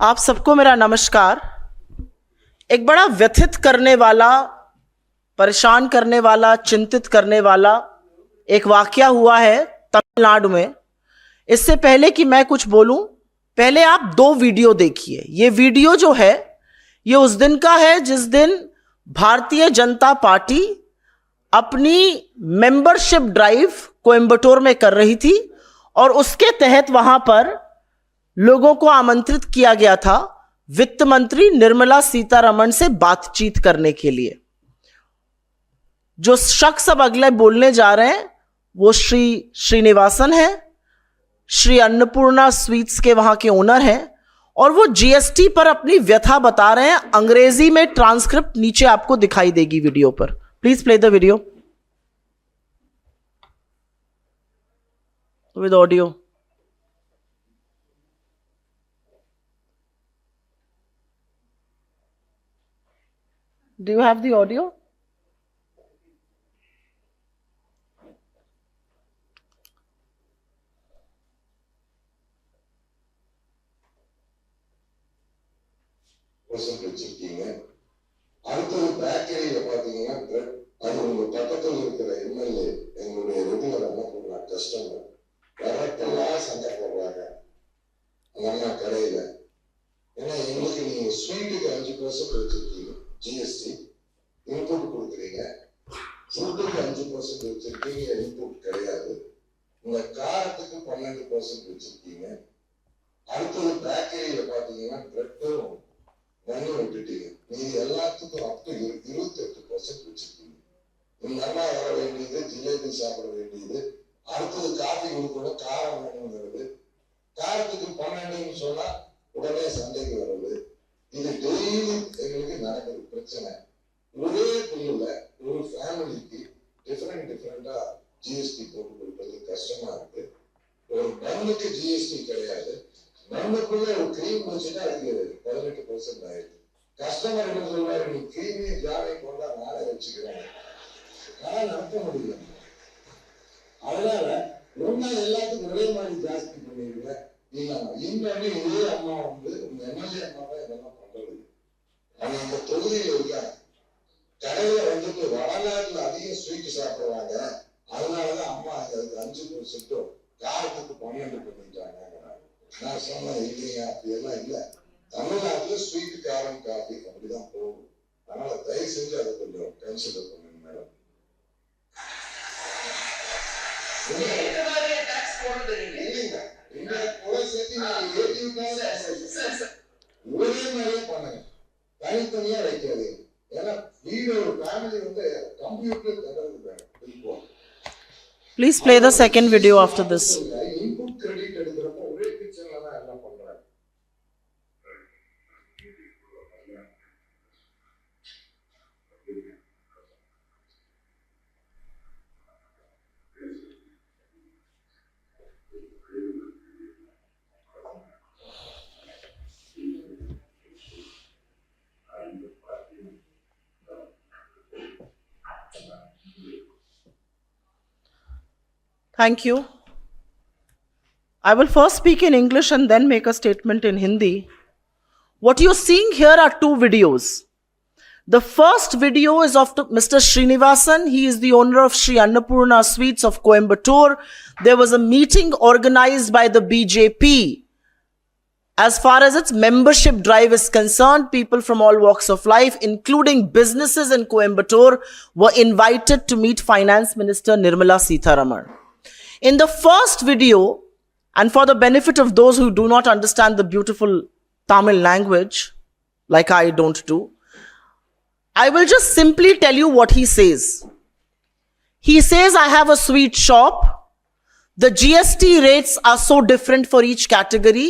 आप सबको मेरा नमस्कार। एक बड़ा व्यथित करने वाला, परेशान करने वाला, चिंतित करने वाला एक वाकया हुआ है तमिलनाडु में। इससे पहले कि मैं कुछ बोलूं, पहले आप दो वीडियो देखिए। ये वीडियो जो है ये उस दिन का है जिस दिन भारतीय जनता पार्टी अपनी मेंबरशिप ड्राइव कोयंबटूर में कर रही थी और उसके तहत वहां पर लोगों को आमंत्रित किया गया था वित्त मंत्री निर्मला सीतारमण से बातचीत करने के लिए। जो शख्स अब अगले बोलने जा रहे हैं वो श्री श्रीनिवासन है, श्री अन्नपूर्णा स्वीट्स के वहां के ओनर हैं और वो जीएसटी पर अपनी व्यथा बता रहे हैं। अंग्रेजी में ट्रांसक्रिप्ट नीचे आपको दिखाई देगी वीडियो पर। Please play the video with audio. Do you have the audio? வச்சிருக்கீங்க. அடுத்தது பேக்கரியில பாத்தீங்கன்னா பிரெட். அது உங்க பக்கத்துல இருக்கிற எம்எல்ஏ எங்களுடைய ரெகுலர் அண்ணா கஸ்டமர் வரப்பெல்லாம் சண்டை போடுறாங்க அந்த அண்ணா கடையில. ஏன்னா எங்களுக்கு நீங்க ஸ்வீட்டுக்கு 5% வச்சிருக்கீங்க, ஜிஎஸ்டி இன்புட் கொடுக்குறீங்க, ஃபுட்டுக்கு 5% வச்சிருக்கீங்க, இன்புட் கிடையாது. உங்க காரத்துக்கு 12% வச்சிருக்கீங்க. அடுத்தது பேக்கரியில பாத்தீங்கன்னா பிரெட்டும் மண்ணு விட்டுட்டீங்க. நீங்க எல்லாத்துக்கும் அப் டு 28% வச்சிருக்கீங்க. நீங்க நல்லா வர வேண்டியது, ஜிலேபி சாப்பிட வேண்டியது, அடுத்தது காஃபி கொடுக்கணும், காரம் வேணுங்கிறது, காரத்துக்கு 12 சொன்னா உடனே சண்டைக்கு வர்றது. இது டெய்லி எங்களுக்கு நடக்குது பிரச்சனை. ஒரே பில்லுல ஒரு ஃபேமிலிக்கு டிஃபரெண்டா ஜிஎஸ்டி போட்டு கொடுப்பது கஷ்டமா இருக்கு. ஒரு பன்னுக்கு ஜிஎஸ்டி கிடையாது. பன்னுக்குள்ள ஒரு கிரீம் வச்சுட்டா அதுக்கு 18% ஆயிடுது. கஸ்டமர் என்ன சொல்றாரு, நீ கிரீமையும் ஜாவையும் கொண்டா நானே வச்சுக்கிறேன், ஆனால் நடத்த முடியல. அதனால ரொம்ப எல்லாத்துக்கும் ஒரே மாதிரி ஜாஸ்தி பண்ணிடுங்க. இன்னொன்னு இதே அம்மா உங்க எம்எல்ஏ அம்மா தான் இதெல்லாம் பண்றது. அவங்க அந்த தொகுதியில் இருக்காங்க. கடையில வடநாட்டுல அதிகம் ஸ்வீட் சாப்பிடுறாங்க. அதனாலதான் அம்மா அதுக்கு 5% காரத்துக்கு 12 பண்ணிட்டாங்க. நான் சொன்னேன் இல்லையா, அப்படியெல்லாம் இல்ல. தமிழ்நாட்டுல ஸ்வீட், காரம், காஃபி அப்படிதான் போகும். அதனால தயவு செஞ்சு அதை கொஞ்சம் கன்சிடர் பண்ணுங்க மேடம். ஒரே மாதிரியே பண்ணுங்க, தனித்தனியா வைக்காது. ஏன்னா வீடு ஒரு ஃபேமிலி கம்ப்யூட்டர் தகவல் வேணும். Please play the second video after this. Input credit எடுக்கிறப்போ ஒரே கிச்சன்ல தான் எல்லாம் பண்றாங்க. Thank you. I will first speak in English and then make a statement in Hindi. What you're seeing here are two videos. The first video is of Mr. Srinivasan. He is the owner of Sri Annapurna Sweets of Coimbatore. There was a meeting organized by the BJP. As far as its membership drive is concerned, people from all walks of life, including businesses in Coimbatore, were invited to meet Finance Minister Nirmala Seetharaman. In the first video, and for the benefit of those who do not understand the beautiful Tamil language, like I don't do, I will just simply tell you what he says. He says, I have a sweet shop. The GST rates are so different for each category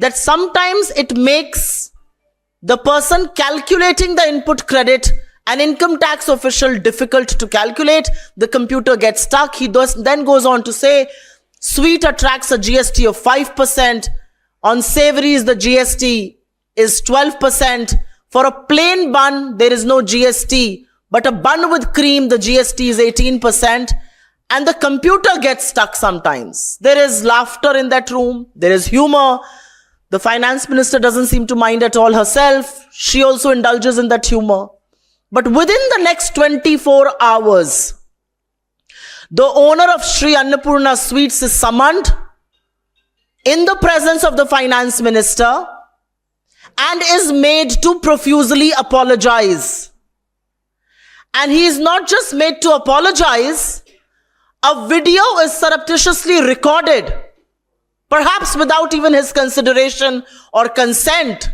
that sometimes it makes the person calculating the input credit an income tax official difficult to calculate. The computer gets stuck. He then goes on to say, sweet attracts a GST of 5%. On savories, the GST is 12%. For a plain bun, there is no GST. But a bun with cream, the GST is 18%. And the computer gets stuck sometimes. There is laughter in that room. There is humor. The finance minister doesn't seem to mind at all herself. She also indulges in that humor. But within the next 24 hours, the owner of Sri Annapurna Sweets is summoned in the presence of the finance minister and is made to profusely apologize. And he is not just made to apologize, a video is surreptitiously recorded, perhaps without even his consideration or consent.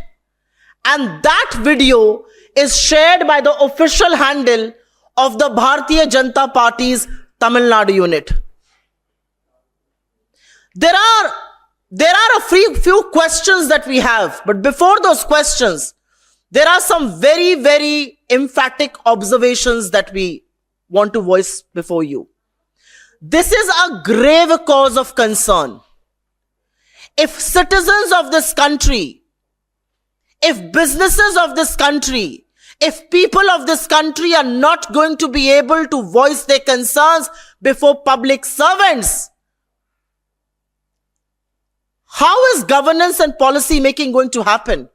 And that video is shared by the official handle of the Bharatiya Janata Party's Tamil Nadu unit. There are a few questions that we have, but before those questions, there are some very, very emphatic observations that we want to voice before you. This is a grave cause of concern. If citizens of this country, if businesses of this country, if people of this country are not going to be able to voice their concerns before public servants, how is governance and policy making going to happen?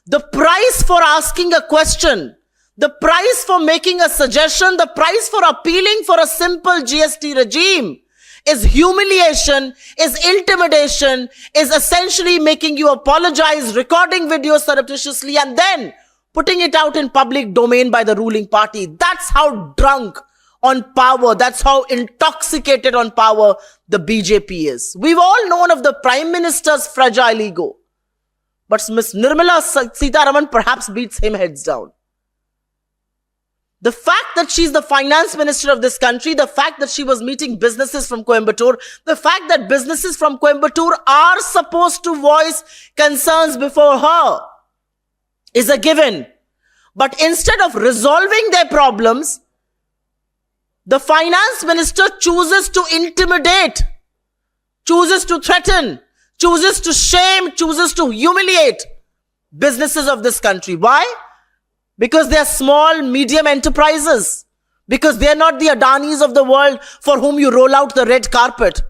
The price for asking a question, the price for making a suggestion, the price for appealing for a simple GST regime is humiliation, is intimidation, is essentially making you apologize, recording videos surreptitiously, and then putting it out in public domain by the ruling party. That's how drunk on power, that's how intoxicated on power the BJP is. We've all known of the Prime Minister's fragile ego, but Ms. Nirmala Sitharaman perhaps beats him heads down. The fact that she's the finance minister of this country, the fact that she was meeting businesses from Coimbatore, the fact that businesses from Coimbatore are supposed to voice concerns before her is a given. But instead of resolving their problems, the finance minister chooses to intimidate, chooses to threaten, chooses to shame, chooses to humiliate businesses of this country. Why? Because they are small, medium enterprises. Because they are not the Adanis of the world for whom you roll out the red carpet.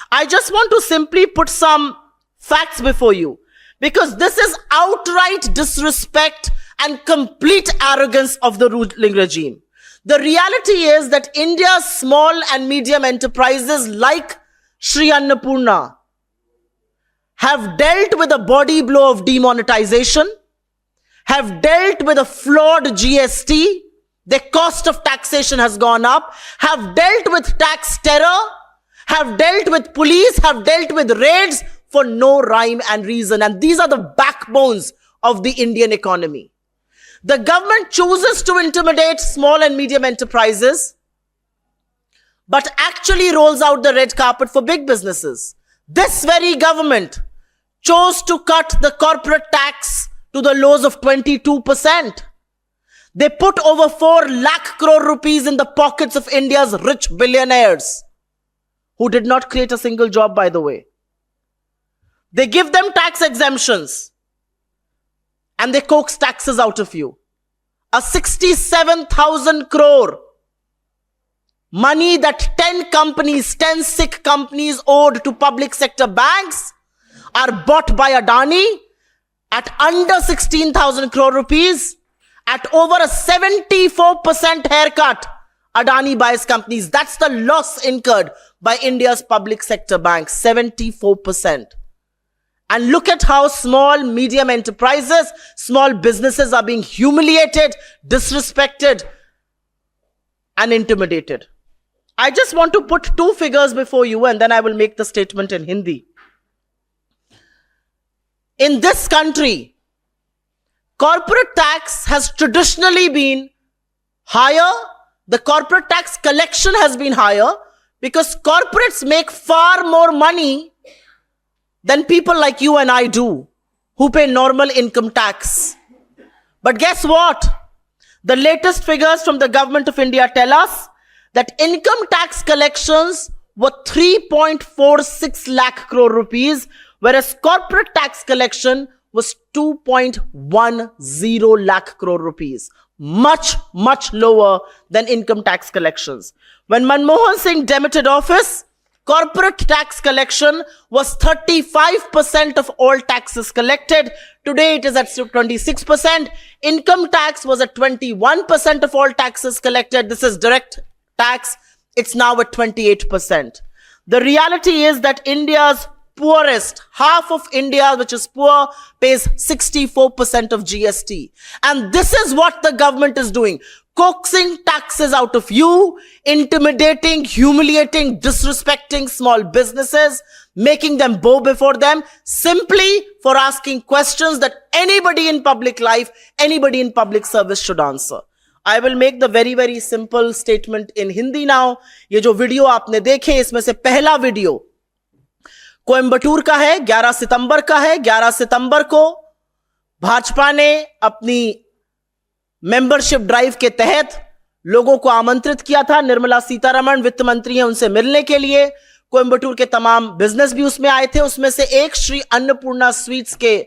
I just want to simply put some facts before you, because this is outright disrespect and complete arrogance of the ruling regime. The reality is that India's small and medium enterprises like Sri Annapurna have dealt with a body blow of demonetization, have dealt with a flawed GST, their cost of taxation has gone up, have dealt with tax terror, have dealt with police, have dealt with raids for no rhyme and reason. And these are the backbones of the Indian economy. The government chooses to intimidate small and medium enterprises, but actually rolls out the red carpet for big businesses. This very government chose to cut the corporate tax to the lows of 22%. They put over 4 lakh crore rupees in the pockets of India's rich billionaires, who did not create a single job, by the way. They give them tax exemptions and they coax taxes out of you. A 67,000 crore money that 10 sick companies owed to public sector banks are bought by Adani at under 16,000 crore rupees, at over a 74% haircut. Adani buys companies. That's the loss incurred by India's public sector banks, 74%. And look at how small, medium enterprises, small businesses are being humiliated, disrespected, and intimidated. I just want to put 2 figures before you, and then I will make the statement in Hindi. In this country, corporate tax has traditionally been higher. The corporate tax collection has been higher because corporates make far more money than people like you and I do, who pay normal income tax. But guess what? The latest figures from the government of India tell us that income tax collections were 3.46 lakh crore rupees, whereas corporate tax collection was 2.10 lakh crore rupees. Much, much lower than income tax collections. When Manmohan Singh demitted office, corporate tax collection was 35% of all taxes collected. Today it is at 26%. Income tax was at 21% of all taxes collected. This is direct tax. It's now at 28%. The reality is that India's poorest, half of India which is poor, pays 64% of GST. And this is what the government is doing. Coaxing taxes out of you, intimidating, humiliating, disrespecting small businesses, making them bow before them, simply for asking questions that anybody in public life, anybody in public service should answer. I will make the very, very simple statement in Hindi now. ये जो video आपने देखे, इसमें से पहला video Coimbatore का है, 11 सितंबर का है। 11 सितंबर को भाजपा ने अपनी मेंबरशिप ड्राइव के तहत लोगों को आमंत्रित किया था। निर्मला सीतारमण वित्त मंत्री हैं, उनसे मिलने के लिए। कोयम्बटूर के तमाम बिजनेस भी उसमें आए थे। उसमें से एक श्री अन्नपूर्णा स्वीट्स के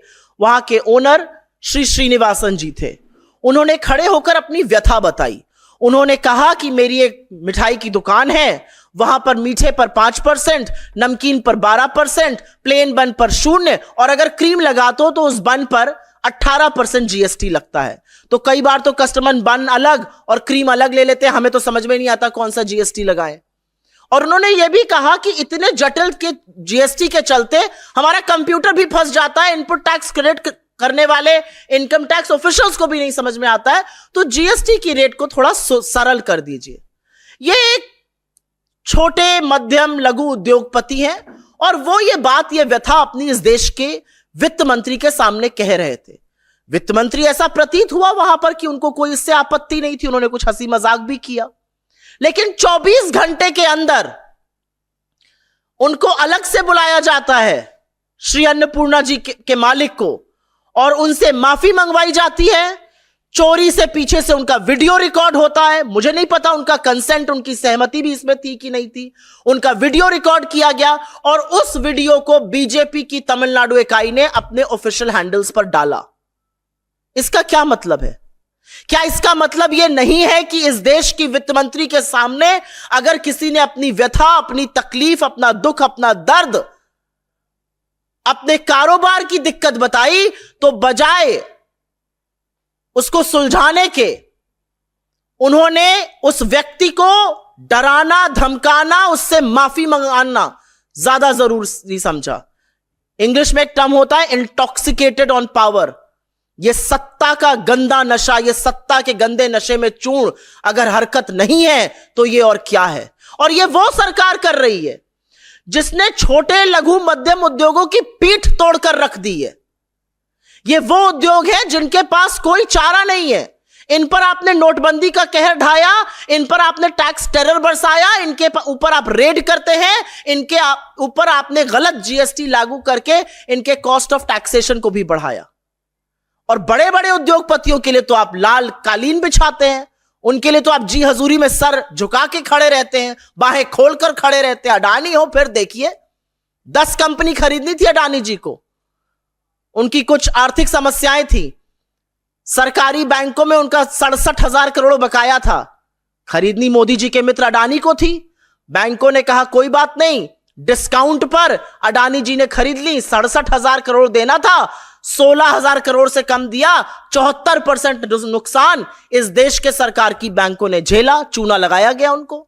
वहां के ओनर श्री श्रीनिवासन जी थे। उन्होंने खड़े होकर अपनी व्यथा बताई। उन्होंने कहा कि मेरी एक मिठाई की दुकान है, वहां पर मीठे पर 5%, नमकीन पर 12%, प्लेन बन पर 0%, और अगर क्रीम लगाते तो उस बन पर 18% जीएसटी लगता है। तो कई बार तो कस्टमर बन अलग और क्रीम अलग ले लेते हैं, हमें तो समझ में नहीं आता कौन सा जीएसटी लगाएं। और उन्होंने यह भी कहा कि इतने जटिल के जीएसटी के चलते हमारा कंप्यूटर भी फंस जाता है, इनपुट टैक्स क्रेडिट करने वाले इनकम टैक्स ऑफिशियल्स को भी नहीं समझ में आता है, तो जीएसटी की रेट को थोड़ा सरल कर दीजिए। ये एक छोटे मध्यम लघु उद्योगपति हैं और वो ये बात, ये व्यथा अपनी इस देश के वित्त मंत्री के सामने कह रहे थे। वित्त मंत्री, ऐसा प्रतीत हुआ वहां पर कि उनको कोई इससे आपत्ति नहीं थी, उन्होंने कुछ हंसी मजाक भी किया, लेकिन 24 घंटे के अंदर उनको अलग से बुलाया जाता है श्री अन्नपूर्णा जी के मालिक को, और उनसे माफी मंगवाई जाती है। चोरी से पीछे से उनका वीडियो रिकॉर्ड होता है। मुझे नहीं पता उनका कंसेंट, उनकी सहमति भी इसमें थी कि नहीं थी। उनका वीडियो रिकॉर्ड किया गया और उस वीडियो को बीजेपी की तमिलनाडु इकाई ने अपने ऑफिशियल हैंडल्स पर डाला। इसका क्या मतलब है? क्या इसका मतलब यह नहीं है कि इस देश की वित्त मंत्री के सामने अगर किसी ने अपनी व्यथा, अपनी तकलीफ, अपना दुख, अपना दर्द, अपने कारोबार की दिक्कत बताई, तो बजाय उसको सुलझाने के उन्होंने उस व्यक्ति को डराना, धमकाना, उससे माफी मंगाना ज्यादा जरूरी समझा। इंग्लिश में एक टर्म होता है इंटॉक्सिकेटेड ऑन पावर। यह सत्ता का गंदा नशा, यह सत्ता के गंदे नशे में चूर्ण अगर हरकत नहीं है तो यह और क्या है। और यह वो सरकार कर रही है जिसने छोटे लघु मध्यम उद्योगों की पीठ तोड़कर रख दी है। ये वो उद्योग है जिनके पास कोई चारा नहीं है। इन पर आपने नोटबंदी का कहर ढाया, इन पर आपने टैक्स टेरर बरसाया, इनके ऊपर आप रेड करते हैं, इनके ऊपर आपने गलत जीएसटी लागू करके इनके कॉस्ट ऑफ टैक्सेशन को भी बढ़ाया। और बड़े बड़े उद्योगपतियों के लिए तो आप लाल कालीन बिछाते हैं, उनके लिए तो आप जी हजूरी में सर झुका के खड़े रहते हैं, बाहें खोलकर खड़े रहते हैं। अडानी हो, फिर देखिए 10 कंपनी खरीदनी थी अडानी जी को, उनकी कुछ आर्थिक समस्याएं थी, सरकारी बैंकों में उनका 67,000 करोड़ बकाया था, खरीदनी मोदी जी के मित्र अडानी को थी। बैंकों ने कहा कोई बात नहीं, डिस्काउंट पर अडानी जी ने खरीद ली। 67,000 करोड़ देना था, 16,000 करोड़ से कम दिया। 74% नुकसान इस देश के सरकार की बैंकों ने झेला, चूना लगाया गया उनको।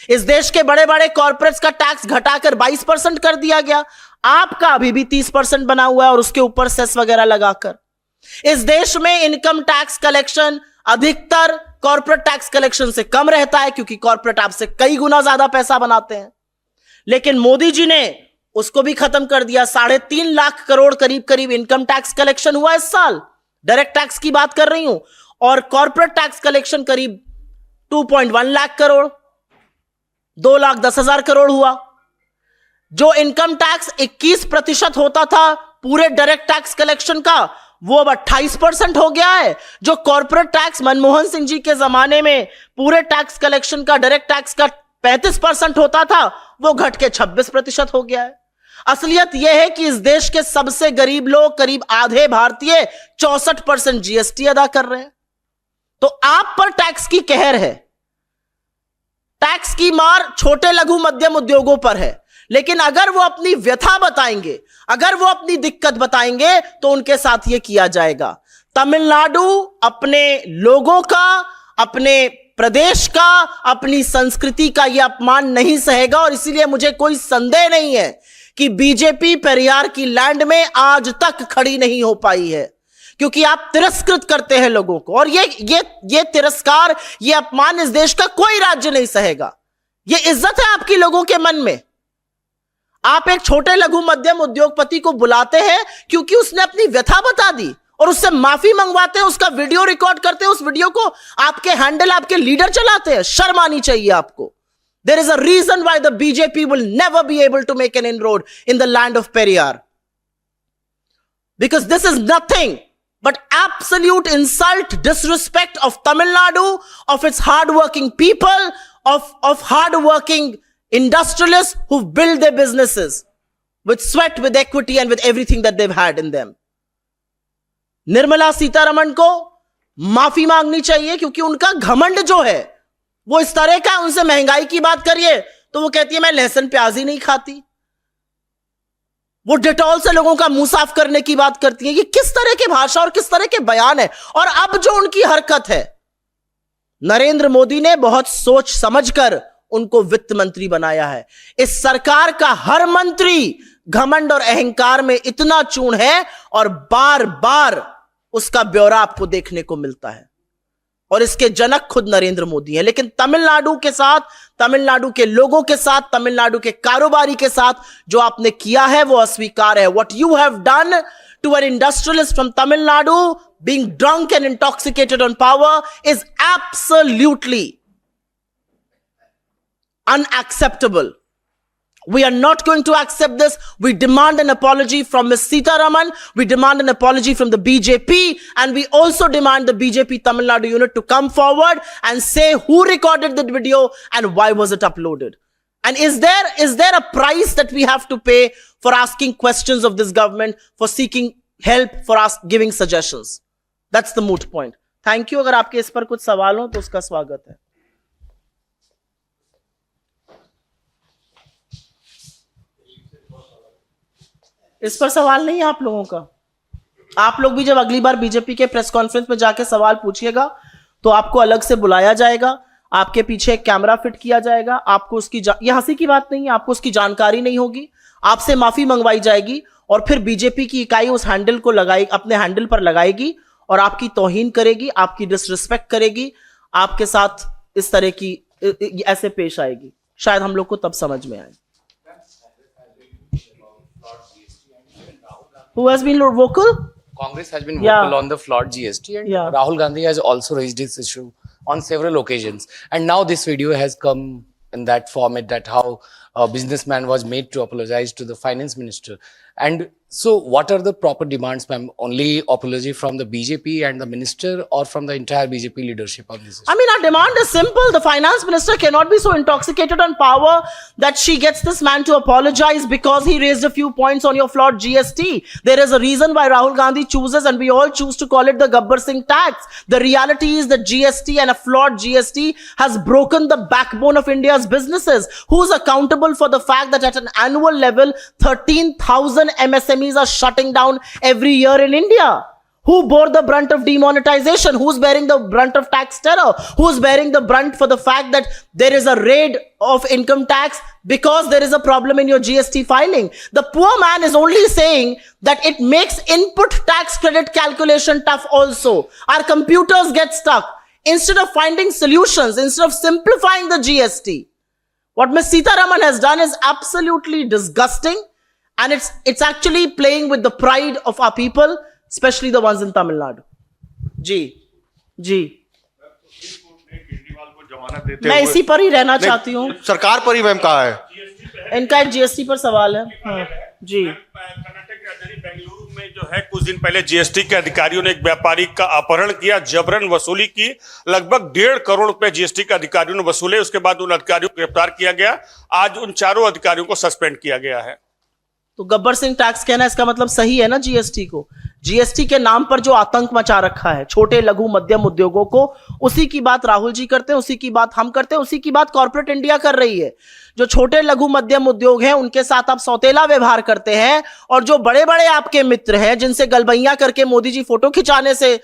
इस देश के बड़े बड़े कॉर्पोरेट्स का टैक्स घटाकर 22% कर दिया गया, आपका अभी भी 30% बना हुआ है और उसके ऊपर सेस वगैरह लगाकर। इस देश में इनकम टैक्स कलेक्शन अधिकतर कॉर्पोरेट टैक्स कलेक्शन से कम रहता है, क्योंकि कॉर्पोरेट आपसे कई गुना ज्यादा पैसा बनाते हैं। लेकिन मोदी जी ने उसको भी खत्म कर दिया। 3.5 लाख करोड़ करीब करीब इनकम टैक्स कलेक्शन हुआ इस साल, डायरेक्ट टैक्स की बात कर रही हूं, और कॉर्पोरेट टैक्स कलेक्शन करीब 2.1 लाख करोड़, 2,10,000 करोड़ हुआ। जो इनकम टैक्स 21% होता था पूरे डायरेक्ट टैक्स कलेक्शन का, वो अब 28% हो गया है। जो कॉर्पोरेट टैक्स मनमोहन सिंह जी के जमाने में पूरे टैक्स कलेक्शन का, डायरेक्ट टैक्स का 35% होता था, वो घट के 26% हो गया है। असलियत यह है कि इस देश के सबसे गरीब लोग, करीब आधे भारतीय, 64% जीएसटी अदा कर रहे हैं। तो आप पर टैक्स की कहर है। टैक्स की मार छोटे लघु मध्यम उद्योगों पर है, लेकिन अगर वो अपनी व्यथा बताएंगे, अगर वो अपनी दिक्कत बताएंगे तो उनके साथ ये किया जाएगा। तमिलनाडु अपने लोगों का, अपने प्रदेश का, अपनी संस्कृति का यह अपमान नहीं सहेगा। और इसीलिए मुझे कोई संदेह नहीं है कि बीजेपी पेरियार की लैंड में आज तक खड़ी नहीं हो पाई है, क्योंकि आप तिरस्कृत करते हैं लोगों को। और ये तिरस्कार, ये अपमान इस देश का कोई राज्य नहीं सहेगा। ये इज्जत है आपकी लोगों के मन में। आप एक छोटे लघु मध्यम उद्योगपति को बुलाते हैं क्योंकि उसने अपनी व्यथा बता दी और उससे माफी मंगवाते हैं, उसका वीडियो रिकॉर्ड करते हैं, उस वीडियो को आपके हैंडल, आपके लीडर चलाते हैं। शर्म आनी चाहिए आपको। There is a reason why the BJP will never be able to make an inroad in the land of Periyar. Because this is nothing but absolute insult, disrespect of Tamil Nadu, of its hard-working people, of hard-working industrialists who've built their businesses with sweat, with equity, and with everything that they've had in them. Nirmala Sitharaman को माफी मांगनी चाहिए, क्योंकि उनका घमंड जो है वो इस तरह का। उनसे महंगाई की बात करिए तो वो कहती है मैं लहसुन प्याज ही नहीं खाती। वो डेटॉल से लोगों का मुंह साफ करने की बात करती है। ये किस तरह की भाषा और किस तरह के बयान है। और अब जो उनकी हरकत है, नरेंद्र मोदी ने बहुत सोच समझकर उनको वित्त मंत्री बनाया है। इस सरकार का हर मंत्री घमंड और अहंकार में इतना चूर्ण है और बार बार उसका ब्यौरा आपको देखने को मिलता है। और इसके जनक खुद नरेंद्र मोदी है। लेकिन तमिलनाडु के साथ, तमिलनाडु के लोगों के साथ, तमिलनाडु के कारोबारी के साथ जो आपने किया है वो अस्वीकार्य है। What you have done to an industrialist from Tamil Nadu being drunk and intoxicated on power is absolutely unacceptable. We are not going to accept this. We demand an apology from Ms. Sitaraman. We demand an apology from the BJP. And we also demand the BJP Tamil Nadu unit to come forward and say who recorded that video and why was it uploaded. And is there a price that we have to pay for asking questions of this government, for seeking help, for giving suggestions? That's the moot point. Thank you. अगर आपके इस पर कुछ सवाल हो तो उसका स्वागत है। इस पर सवाल नहीं है आप लोगों का। आप लोग भी जब अगली बार बीजेपी के प्रेस कॉन्फ्रेंस में जाके सवाल पूछिएगा तो आपको अलग से बुलाया जाएगा, आपके पीछे एक कैमरा फिट किया जाएगा, आपको उसकी यह हंसी की बात नहीं है, आपको उसकी जानकारी नहीं होगी, आपसे माफी मंगवाई जाएगी और फिर बीजेपी की इकाई उस हैंडल को लगाएगी, अपने हैंडल पर लगाएगी और आपकी तौहीन करेगी, आपकी डिसरिस्पेक्ट करेगी, आपके साथ इस तरह की ऐसे पेश आएगी। शायद हम लोग को तब समझ में आए। Who has been vocal? Congress has been vocal on the flawed GST, and Rahul Gandhi has also raised this issue on several occasions. And now this video has come in that format, that how a businessman was made to apologize to the finance minister. And so what are the proper demands, ma'am? Only apology from the BJP and the minister, or from the entire BJP leadership on this issue? I mean, our demand is simple. The finance minister cannot be so intoxicated on power that she gets this man to apologize because he raised a few points on your flawed GST. There is a reason why Rahul Gandhi chooses, and we all choose to call it, the Gabbar Singh tax. The reality is that GST and a flawed GST has broken the backbone of India's businesses. Who's accountable for the fact that at an annual level, 13,000 MSMEs are shutting down every year in India? Who bore the brunt of demonetization? Who's bearing the brunt of tax terror? Who's bearing the brunt for the fact that there is a raid of income tax because there is a problem in your GST filing? The poor man is only saying that it makes input tax credit calculation tough also. Our computers get stuck. Instead of finding solutions, instead of simplifying the GST, what Ms. Sitaraman has done is absolutely disgusting. And it's actually playing with the pride of our people, especially the ones in Tamil Nadu. जी मैं इसी पर ही रहना चाहती हूँ। सरकार पर ही ma'am कहा है। इनका एक जीएसटी पर सवाल है। हाँ, जी। कर्नाटक की राजधानी बेंगलुरु में जो है, कुछ दिन पहले जीएसटी के अधिकारियों ने एक व्यापारी का अपहरण किया, जबरन वसूली की। लगभग 1.5 करोड़ रुपए जीएसटी के अधिकारियों ने वसूले। उसके बाद उन अधिकारियों को गिरफ्तार किया गया। आज उन चारों अधिकारियों को सस्पेंड किया गया है। तो गब्बर सिंह टैक्स कहना, इसका मतलब सही है ना जीएसटी को। जीएसटी के नाम पर जो आतंक मचा रखा है छोटे लघु मध्यम उद्योगों को, उसी की बात राहुल जी करते हैं, उसी की बात हम करते हैं, उसी की बात कॉर्पोरेट इंडिया कर रही है। जो छोटे लघु मध्यम उद्योग हैं उनके साथ आप सौतेला व्यवहार करते हैं, और जो बड़े बड़े आपके मित्र हैं जिनसे गलबैया करके मोदी जी फोटो खिंचाने से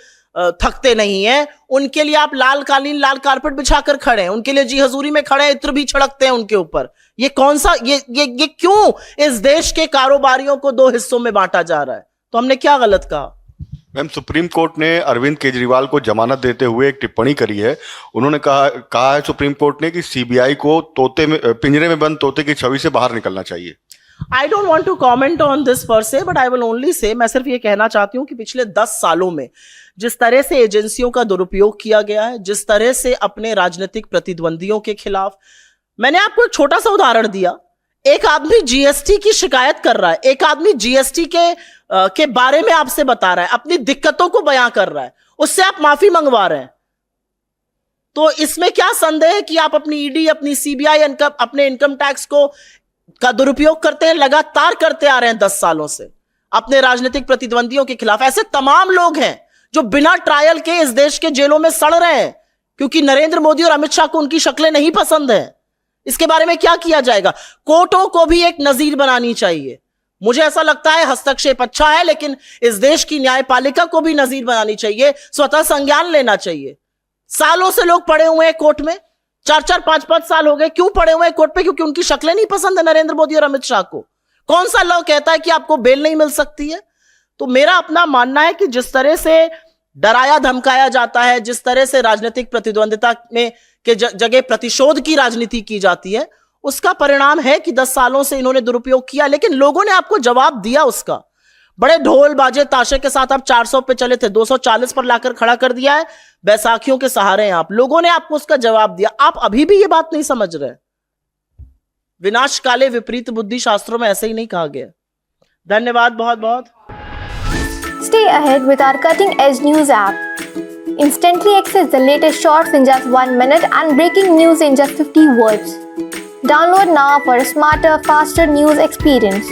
थकते नहीं हैं, उनके लिए आप लाल कालीन लाल कारपेट बिछाकर खड़े हैं, उनके लिए जी हजूरी में खड़े हैं, इत्र भी छिड़कते हैं उनके ऊपर। ये कौन सा ये क्यों इस देश के कारोबारियों को दो हिस्सों में बांटा जा रहा है? तो हमने क्या गलत कहा? मैम, सुप्रीम कोर्ट ने अरविंद केजरीवाल को जमानत देते हुए एक टिप्पणी करी है। उन्होंने कहा है सुप्रीम कोर्ट ने कि सीबीआई को पिंजरे में बंद तोते की छवि से बाहर निकलना चाहिए। I don't want to comment on this per se, but I will only say, मैं सिर्फ ये कहना चाहती हूं कि पिछले 10 सालों में जिस तरह से एजेंसियों का दुरुपयोग किया गया है, जिस तरह से अपने राजनीतिक प्रतिद्वंदियों के खिलाफ, मैंने आपको एक छोटा सा उदाहरण दिया। एक आदमी जीएसटी की शिकायत कर रहा है, एक आदमी जीएसटी के बारे में आपसे बता रहा है, अपनी दिक्कतों को बयां कर रहा है, उससे आप माफी मंगवा रहे हैं। तो इसमें क्या संदेह है कि आप अपनी ईडी, अपनी सीबीआई, अपने इनकम टैक्स का दुरुपयोग करते हैं, लगातार करते आ रहे हैं 10 सालों से अपने राजनीतिक प्रतिद्वंदियों के खिलाफ। ऐसे तमाम लोग हैं जो बिना ट्रायल के इस देश के जेलों में सड़ रहे हैं क्योंकि नरेंद्र मोदी और अमित शाह को उनकी शक्लें नहीं पसंद है। इसके बारे में क्या किया जाएगा? कोर्टों को भी एक नजीर बनानी चाहिए। मुझे ऐसा लगता है हस्तक्षेप अच्छा है, लेकिन इस देश की न्यायपालिका को भी नजीर बनानी चाहिए, स्वतः संज्ञान लेना चाहिए। सालों से लोग पड़े हुए हैं कोर्ट में, 4-4, 5-5 साल हो गए। क्यों पड़े हुए हैं कोर्ट पे? क्योंकि उनकी शक्लें नहीं पसंद है नरेंद्र मोदी और अमित शाह को। कौन सा लॉ कहता है कि आपको बेल नहीं मिल सकती है? तो मेरा अपना मानना है कि जिस तरह से डराया धमकाया जाता है, जिस तरह से राजनीतिक प्रतिद्वंदिता में के जगह प्रतिशोध की राजनीति की जाती है, उसका परिणाम है कि 10 सालों से इन्होंने दुरुपयोग किया, लेकिन लोगों ने आपको जवाब दिया उसका। बड़े ढोल बाजे ताशे के साथ आप 400 पे चले थे, 240 पर लाकर खड़ा कर दिया है। बैसाखियों के सहारे हैं आप। लोगों ने आपको उसका जवाब दिया। आप अभी भी ये बात नहीं समझ रहे। विनाश काले विपरीत बुद्धि शास्त्रों में ऐसे ही नहीं कहा गया। धन्यवाद बहुत बहुत। Stay ahead with our cutting-edge news app. Instantly access the latest shorts in just 1 minute and breaking news in just 50 words. Download now for a smarter, faster news experience.